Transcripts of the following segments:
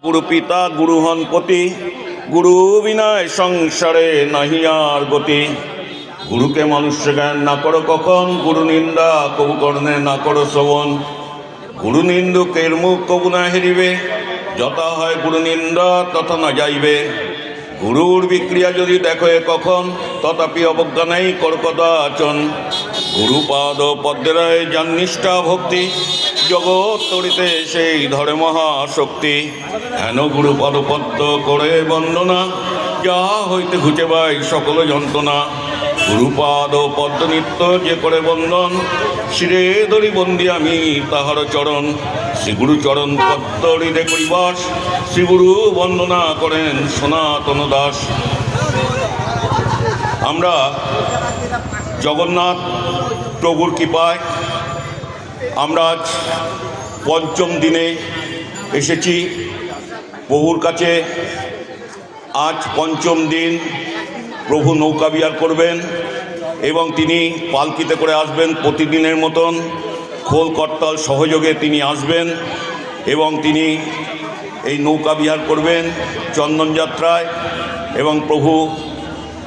গুরু পিতা গুরু হন পতি, গুরু বিনায় সংসারে নাহি আর গতি। গুরুকে মনুষ্য জ্ঞান না করো কখন, গুরু নিন্দা কবু কর্ণে না করো শ্রবণ। গুরু নিন্দুকের মুখ কবু না হেরিবে, যথা হয় গুরু নিন্দা তথা না যাইবে। গুরুর বিক্রিয়া যদি দেখো কখন, তথাপি অবজ্ঞা নেই কর্কদাচন। গুরুপাদ পদ্মেরায় যান নিষ্ঠা ভক্তি, জগৎ তরিতে সেই ধরে মহাশক্তি। হেন গুরুপদ পদ্ম করে বন্দনা, যাহা হইতে ঘুচে বাই সকল যন্ত্রণা। গুরুপাদ পদ্ম নিত্য যে করে বন্দন, শিরে ধরি বন্দি আমি তাহার চরণ। শ্রীগুরু চরণ পদ্ম হৃদে করিবাস, শ্রীগুরু বন্দনা করেন সনাতন দাস। আমরা জগন্নাথ প্রভুর কৃপায় আমরা আজ পঞ্চম দিনে এসেছি প্রভুর কাছে। আজ পঞ্চম দিন প্রভু নৌকা বিহার করবেন এবং তিনি পালকিতে করে আসবেন প্রতিদিনের মতন। খোল করতাল সহযোগে তিনি আসবেন এবং তিনি এই নৌকা বিহার করবেন চন্দন যাত্রায়। এবং প্রভু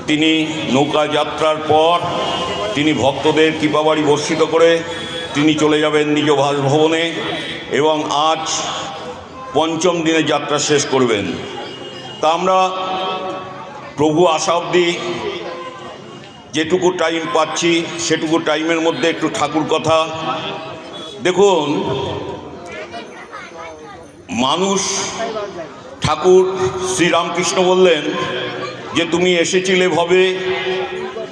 তিনি নৌকা যাত্রার পর তিনি ভক্তদের কৃপাবাড়ি বর্ষিত করে তিনি চলে যাবেন নিজ বাসভবনে এবং আজ পঞ্চম দিনে যাত্রা শেষ করবেন। তা আমরা প্রভু আসা অবধি যেটুকু টাইম পাচ্ছি সেটুকু টাইমের মধ্যে একটু ঠাকুর কথা দেখুন। মানুষ ঠাকুর শ্রীরামকৃষ্ণ বললেন যে তুমি এসেছিলে ভবে,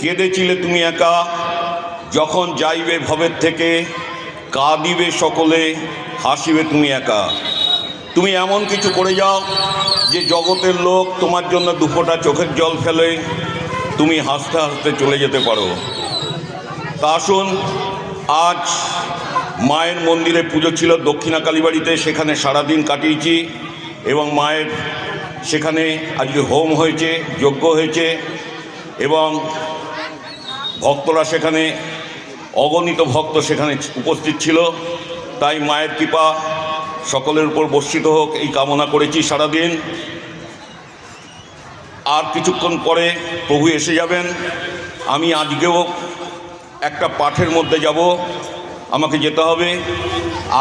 কেঁদেছিলে তুমি একা, যখন যাইবে ভবের থেকে কাঁদিবে সকলে, হাসিবে তুমি একা। তুমি এমন কিছু করে যাও যে জগতের লোক তোমার জন্য দুফোঁটা চোখের জল ফেলে, তুমি হাসতে হাসতে চলে যেতে পারো। তা আসুন, আজ মায়ের মন্দিরে পুজো ছিল দক্ষিণা কালীবাড়িতে, সেখানে সারাদিন কাটিয়েছি এবং মায়ের সেখানে আজকে হোম হয়েছে, যজ্ঞ হয়েছে এবং ভক্তরা সেখানে অগণিত ভক্ত সেখানে উপস্থিত ছিল। তাই মায়ের কৃপা সকলের উপর বর্ষিত হোক এই কামনা করেছি সারাদিন। আর কিছুক্ষণ পরে প্রভু এসে যাবেন। আমি আজকেও একটা পাঠের মধ্যে যাব, আমাকে যেতে হবে।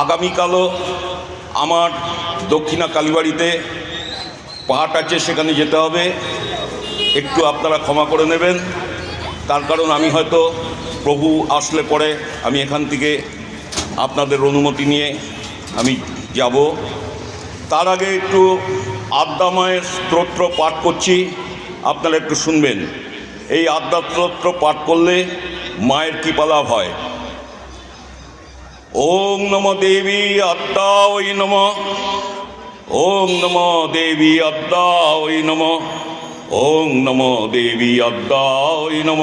আগামীকালও আমার দক্ষিণা কালীবাড়িতে পাঠ আছে, সেখানে যেতে হবে। একটু আপনারা ক্ষমা করে নেবেন, তার কারণ আমি হয়তো প্রভু আসলে পরে আমি এখান থেকে আপনাদের অনুমতি নিয়ে আমি যাব। তার আগে একটু আদ্যামায়ের স্তোত্র পাঠ করছি, আপনারা একটু শুনবেন। এই আদ্যা স্তোত্র পাঠ করলে মায়ের কৃপা লাভ হয়। ওং নমো দেবী আদ্যা ওই নম, ওং নমো দেবী আদ্যা ওই নম, ওং নমো দেবী আদ্যা ওই নম।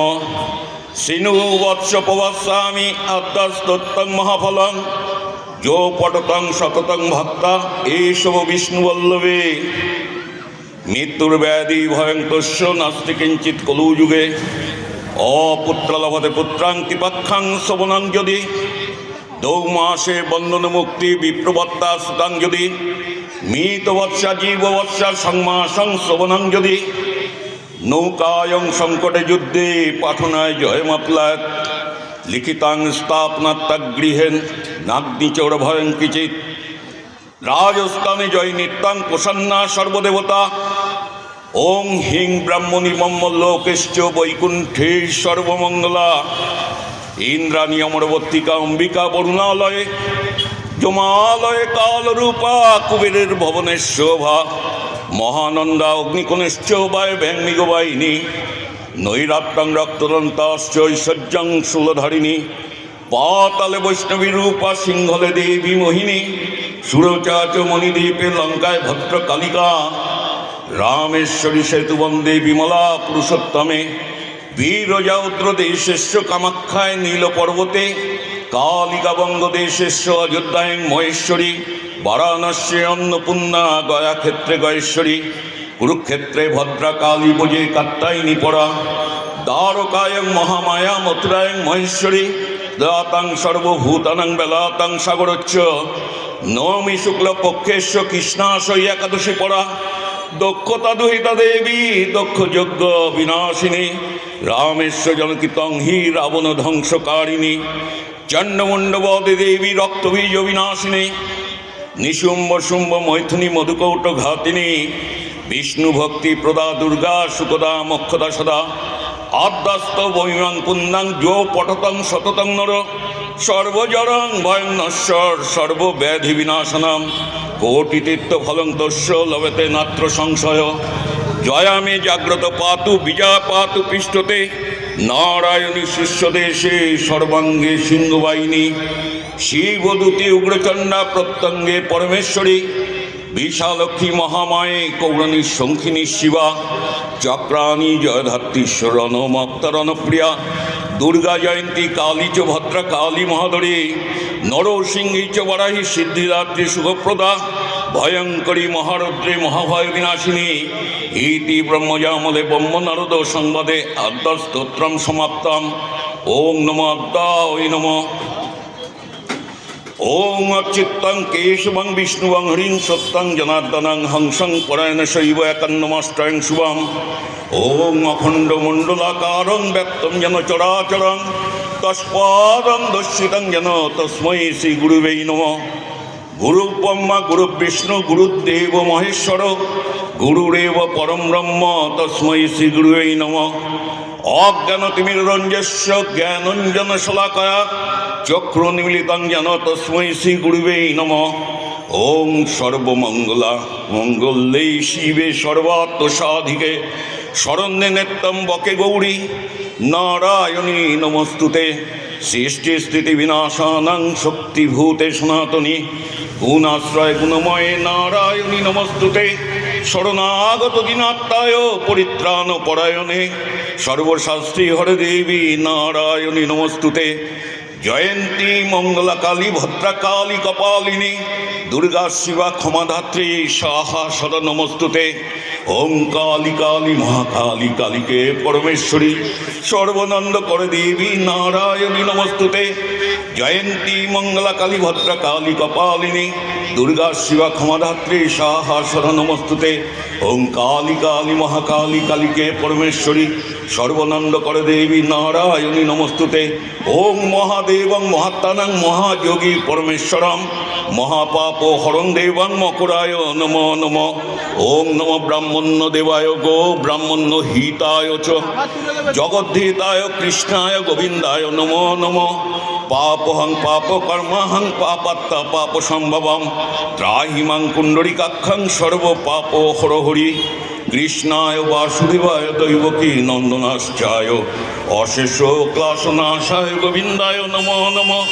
সিনু বৎস প্রবস্যামি আদ্যাস্তোত্তং মহাফলং, যো পটতং শততং ভক্তা এসব বিষ্ণুবল্লভে। মৃত্যুর ব্যাধি ভয়ঙ্কস্য নাস্তি কিঞ্চিৎ কলুযুগে, অপুত্র লভতে পুত্রাং ত্রিপক্ষাং শ্রবণাং যদি, দৌমাসে বন্ধন মুক্তি বিপ্রবত্তা সুতাং যদি, মৃত বৎসা জীব বৎসা সংমাসং শ্রবণাং যদি, নৌকায়ং সংকটে যুদ্ধে পাঠনায় জয় মাপলাক, লিখিতাং স্থাপনাত্যাগৃহেন নাগ্নিচোর ভয়ং কিচিত, রাজস্থানে জয় নিত্যাং প্রসন্না সর্বদেবতা। ওং হিং ব্রাহ্মণী মম্ম লোকেশ্চ বৈকুণ্ঠে সর্বমঙ্গলা, ইন্দ্রাণী অমরবর্তিকা অম্বিকা বরুণালয়ে, জমালয়ে কালরূপা কুবেরের ভবনের শোভা, মহানন্দা অগ্নিকোণেশ্চ বায় ব্যাঙ্গিগবাহিনী, নৈরাত্রাং রক্তদন্তাশ্চ ঐশ্বর্যং শূলধারিণী, পাতালে বৈষ্ণবী রূপা সিংহলে দেবী মোহিনী, সুরচাচ মণিদ্বীপে লঙ্কায় ভদ্রকালিকা, রামেশ্বরী সেতুবন্দে বিমলা পুরুষোত্তমে, বীরজাউদ্র দেশেশ্ব কামাখ্যায় নীল পর্বতে, কালিকা বঙ্গদেশেশ্ব অযোধ্যায়ং মহেশ্বরী, বারাণস্যে অন্নপূর্ণা গয়া ক্ষেত্রে গয়েশ্বরী, কুরুক্ষেত্রে ভদ্রা কালী বোজে কাত্যায়নী পরা, দ্বারকায়ং মহামায়া মথুরায়ং মহেশ্বরী, দাতাং সর্বভূতানাং বেলাতাং সাগরচ্চ, নবমী শুক্ল পক্ষেশ্ব কৃষ্ণাশয় একাদশী পড়া দক্ষতা দুহিতা দেবী দক্ষ যজ্ঞ বিনাশিনী রামেশ্বর জনকিতং হি রাবণ ধ্বংসকারিণী চণ্ডমুণ্ডবদে দেবী রক্তবীজ বিনাশিনী নিশুম্ভ শুম্ভ মৈথুনী মধুকৌট ঘাতিনী বিষ্ণু ভক্তি প্রদা দুর্গা সুকদা মক্ষদা সদা আদ্যাস্ত বৈমাং পুন্নাং যো পটতং শততং নর সর্বজরং ভয়ং নশ্বর সর্বব্যাধি বিনাশনম কোটি তীর্থ ফলং তস্য লভেতে নাত্র সংশয় জয়ামে জাগ্রত পাতু বিজয়া পাতু পৃষ্ঠতে নারায়ণী শিষ্যদেশে সর্বাঙ্গে সিংহবাহিনী শিবদূতি উগ্রচণ্ডা প্রত্যঙ্গে পরমেশ্বরী বিশালক্ষ্মী মহামায়ে কৌরণী শঙ্খিনী শিবা চক্রাণী জয়ধাত্রীশ্বর রণমক্তরণপ্রিয়া দুর্গা জয়ন্তী কালী চ ভদ্রা কালী মহাদরী নরসিংহী চ বরাহী সিদ্ধিদাত্রী সুখপ্রদা ভয়ঙ্করী মহারুদ্রে মহাভয় বিনাশিনী ইতি ব্রহ্মজামলে ব্রহ্ম নারদ সংবাদে আদ্যস্তোত্রম সমাপ্তম ওং নমো আদ্যায় নমঃ ওং অচ্যুতং কেশবং বিষ্ণুবং হরিং সত্যং জনার্দনং হংসং পরায়ণ শৈব একান্নমাষ্টয়ং শুভম ওং অখণ্ড মণ্ডলাকারং ব্যক্তং যেন চরাচরং তস্পাদং দর্শিতং যেন তস্मै শ্রী গুরুবে নমঃ গুরু ব্রহ্মা গুরু বিষ্ণু গুরুদেব মহেশ্বর গুরুরেব পরম ব্রহ্ম তস্मै শ্রী গুরুবে নমঃ অজ্ঞানতিমিরঞ্জস্য জ্ঞানঞ্জন শলাকয়া চক্ষুর্নিমীলিতং যেন তস্मै শ্রী গুরুবে নমঃ ওং সর্বমঙ্গলা মঙ্গলে শিবে সর্বাত্মসাধিকে শরণ্যে নেত্যম্বকে গৌরী নারায়ণী নমস্তুতে সৃষ্টি স্থিতি বিনাশানাং শক্তিভূতে সনাতনী গুণাশ্রয় গুণময়ে নারায়ণী নমস্তুতে শরণাগত দীনাত্মায় পরিত্রাণ পরায়ণে সর্বশাস্ত্রী হরে দেবী নারায়ণী নমস্তুতে জয়ন্তী মঙ্গলা কালী ভদ্রা কালী কপালিনী দুর্গা শিবা ক্ষমাধাত্রী সাহা সদা নমস্তুতে ওং কালী কালী মহাকালী কালীকে পরমেশ্বরী সর্বনন্দ করে দেবী নারায়ণী নমস্তুতে জয়ন্তী মঙ্গলা কালী ভদ্রা কালী কপালিনী দুর্গা শিবা ক্ষমাধাত্রী সাহা সদা নমস্তুতে ওং কালী কালী মহাকালী কালীকে পরমেশ্বরী সর্বনন্দ করে দেবী নারায়ণী নমস্তুতে ওং মহাদেবং মহাত্মানং মহাযোগী পরমেশ্বরম মহাপাপ হরং দেবং মকরায় নমো নমঃ ওং নমো ব্রাহ্মণ্য দেবায় গো ব্রাহ্মণ্য হিতায় চ জগদ্ধিতায় কৃষ্ণায় গোবিন্দায় নমো নমঃ পাপহং পাপ কর্মহং পাপাত্তা পাপ সম্ভবম ত্রাহিমাং কুণ্ডরিকাক্ষং সর্ব পাপ হরহরি কৃষ্ণায় বাসুদেবায় দৈবকী নন্দনাশ্চায় অশেষ ক্লাশনাশায় গোবিন্দায় নমো নমঃ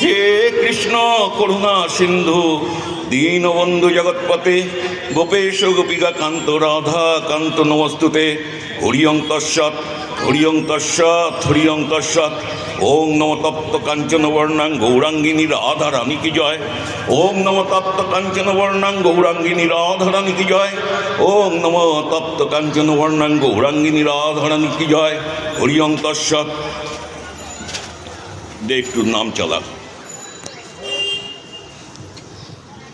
হে কৃষ্ণ করুণা সিন্ধু দীনবন্ধু জগৎপতে গোপেশ গোপিকা কান্ত রাধা কান্ত নমস্তুতে হরিয়ং তৎসৎ হরিয়ং তৎসৎ হরিয়ং তৎসৎ ওং নম তপ্ত কাঞ্চন বর্ণাং গৌরাঙ্গিনী রাধা রানী কি জয় ওং নম তপ্ত কাঞ্চন বর্ণাং গৌরাঙ্গিনী রাধা রানী কি জয় ওং নম তপ্ত কাঞ্চন বর্ণাং গৌরাঙ্গিনী রাধা রানী কি জয় হরিয়ং তৎসৎ দে একটু নাম চালা